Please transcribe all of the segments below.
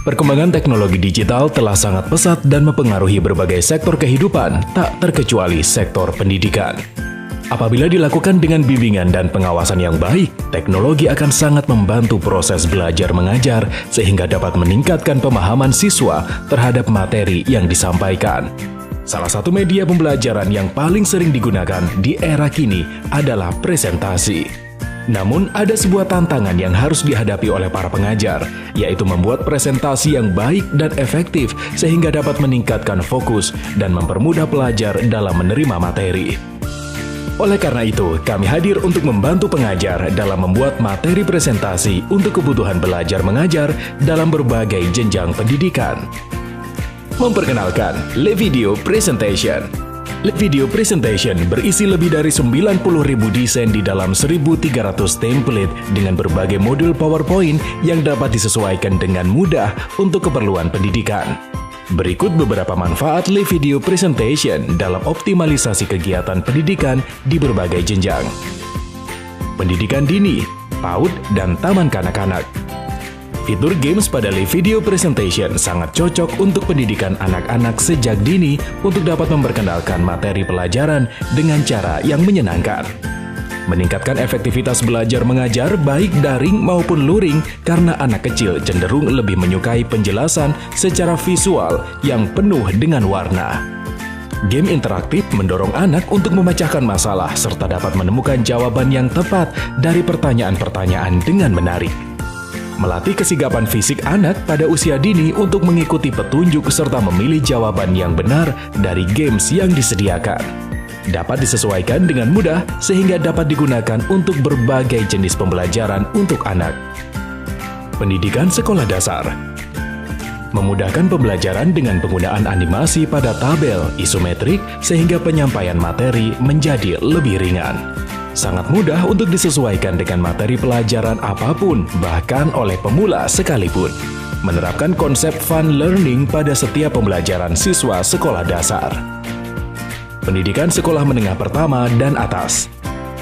Perkembangan teknologi digital telah sangat pesat dan mempengaruhi berbagai sektor kehidupan, tak terkecuali sektor pendidikan. Apabila dilakukan dengan bimbingan dan pengawasan yang baik, teknologi akan sangat membantu proses belajar mengajar sehingga dapat meningkatkan pemahaman siswa terhadap materi yang disampaikan. Salah satu media pembelajaran yang paling sering digunakan di era kini adalah presentasi. Namun, ada sebuah tantangan yang harus dihadapi oleh para pengajar, yaitu membuat presentasi yang baik dan efektif sehingga dapat meningkatkan fokus dan mempermudah pelajar dalam menerima materi. Oleh karena itu, kami hadir untuk membantu pengajar dalam membuat materi presentasi untuk kebutuhan belajar mengajar dalam berbagai jenjang pendidikan. Memperkenalkan LeVideo Presentation. LeVideo Presentation berisi lebih dari 90.000 desain di dalam 1.300 template dengan berbagai modul PowerPoint yang dapat disesuaikan dengan mudah untuk keperluan pendidikan. Berikut beberapa manfaat LeVideo Presentation dalam optimalisasi kegiatan pendidikan di berbagai jenjang. Pendidikan dini, PAUD, dan taman kanak-kanak. Fitur games pada LeVideo Presentation sangat cocok untuk pendidikan anak-anak sejak dini untuk dapat memperkenalkan materi pelajaran dengan cara yang menyenangkan. Meningkatkan efektivitas belajar mengajar baik daring maupun luring karena anak kecil cenderung lebih menyukai penjelasan secara visual yang penuh dengan warna. Game interaktif mendorong anak untuk memecahkan masalah serta dapat menemukan jawaban yang tepat dari pertanyaan-pertanyaan dengan menarik. Melatih kesigapan fisik anak pada usia dini untuk mengikuti petunjuk serta memilih jawaban yang benar dari games yang disediakan. Dapat disesuaikan dengan mudah sehingga dapat digunakan untuk berbagai jenis pembelajaran untuk anak. Pendidikan sekolah dasar. Memudahkan pembelajaran dengan penggunaan animasi pada tabel isometrik sehingga penyampaian materi menjadi lebih ringan. Sangat mudah untuk disesuaikan dengan materi pelajaran apapun, bahkan oleh pemula sekalipun. Menerapkan konsep fun learning pada setiap pembelajaran siswa sekolah dasar. Pendidikan sekolah menengah pertama dan atas.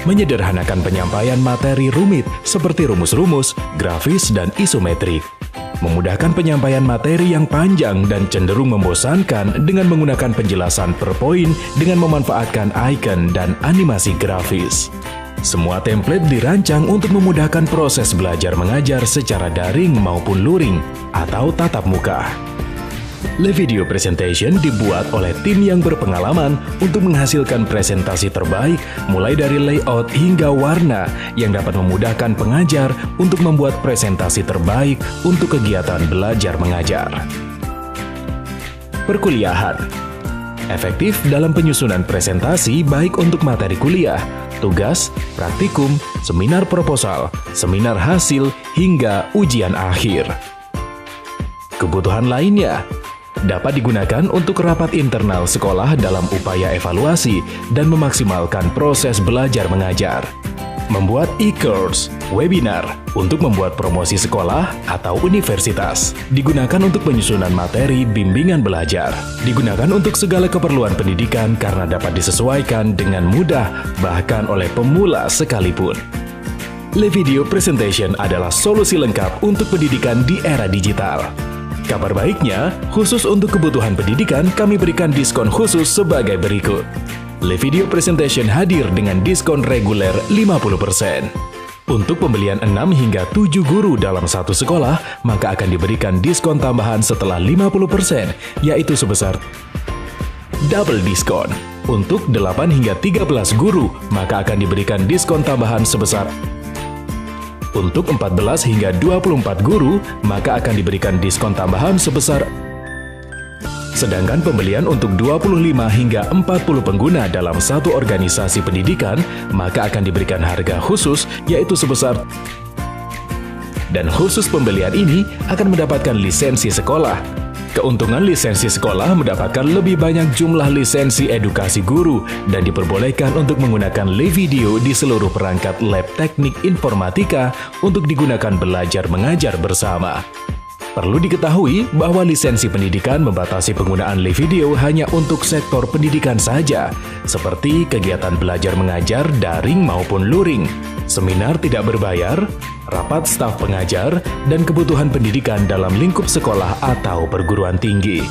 Menyederhanakan penyampaian materi rumit seperti rumus-rumus, grafis, dan isometrik. Memudahkan penyampaian materi yang panjang dan cenderung membosankan dengan menggunakan penjelasan per poin dengan memanfaatkan icon dan animasi grafis. Semua template dirancang untuk memudahkan proses belajar mengajar secara daring maupun luring atau tatap muka. LeVideo Presentation dibuat oleh tim yang berpengalaman untuk menghasilkan presentasi terbaik mulai dari layout hingga warna yang dapat memudahkan pengajar untuk membuat presentasi terbaik untuk kegiatan belajar mengajar. Perkuliahan. Efektif dalam penyusunan presentasi baik untuk materi kuliah, tugas, praktikum, seminar proposal, seminar hasil, hingga ujian akhir. Kebutuhan lainnya dapat digunakan untuk rapat internal sekolah dalam upaya evaluasi dan memaksimalkan proses belajar mengajar. Membuat e-course, webinar, untuk membuat promosi sekolah atau universitas. Digunakan untuk penyusunan materi bimbingan belajar. Digunakan untuk segala keperluan pendidikan karena dapat disesuaikan dengan mudah bahkan oleh pemula sekalipun. LeVideo Presentation adalah solusi lengkap untuk pendidikan di era digital. Kabar baiknya, khusus untuk kebutuhan pendidikan, kami berikan diskon khusus sebagai berikut. LeVideo Presentation hadir dengan diskon reguler 50%. Untuk pembelian 6 hingga 7 guru dalam satu sekolah, maka akan diberikan diskon tambahan setelah 50%, yaitu sebesar double diskon. Untuk 8 hingga 13 guru, maka akan diberikan diskon tambahan sebesar. Untuk 14 hingga 24 guru, maka akan diberikan diskon tambahan sebesar. Sedangkan pembelian untuk 25 hingga 40 pengguna dalam satu organisasi pendidikan, maka akan diberikan harga khusus yaitu sebesar. Dan khusus pembelian ini akan mendapatkan lisensi sekolah. Keuntungan lisensi sekolah mendapatkan lebih banyak jumlah lisensi edukasi guru dan diperbolehkan untuk menggunakan LeVideo di seluruh perangkat lab teknik informatika untuk digunakan belajar mengajar bersama. Perlu diketahui bahwa lisensi pendidikan membatasi penggunaan live video hanya untuk sektor pendidikan saja, seperti kegiatan belajar mengajar daring maupun luring, seminar tidak berbayar, rapat staf pengajar, dan kebutuhan pendidikan dalam lingkup sekolah atau perguruan tinggi.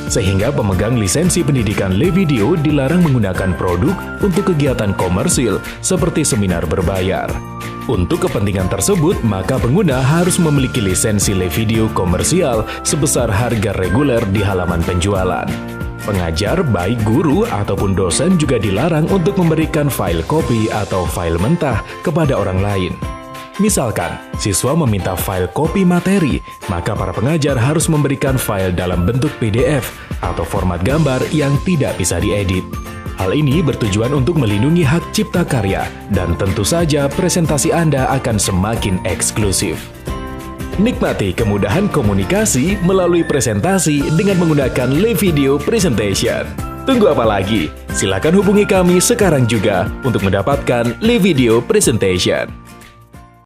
Sehingga pemegang lisensi pendidikan live video dilarang menggunakan produk untuk kegiatan komersil seperti seminar berbayar. Untuk kepentingan tersebut, maka pengguna harus memiliki lisensi live video komersial sebesar harga reguler di halaman penjualan. Pengajar, baik guru ataupun dosen juga dilarang untuk memberikan file copy atau file mentah kepada orang lain. Misalkan, siswa meminta file copy materi, maka para pengajar harus memberikan file dalam bentuk PDF atau format gambar yang tidak bisa diedit. Hal ini bertujuan untuk melindungi hak cipta karya, dan tentu saja presentasi Anda akan semakin eksklusif. Nikmati kemudahan komunikasi melalui presentasi dengan menggunakan live video presentation. Tunggu apa lagi? Silakan hubungi kami sekarang juga untuk mendapatkan live video presentation.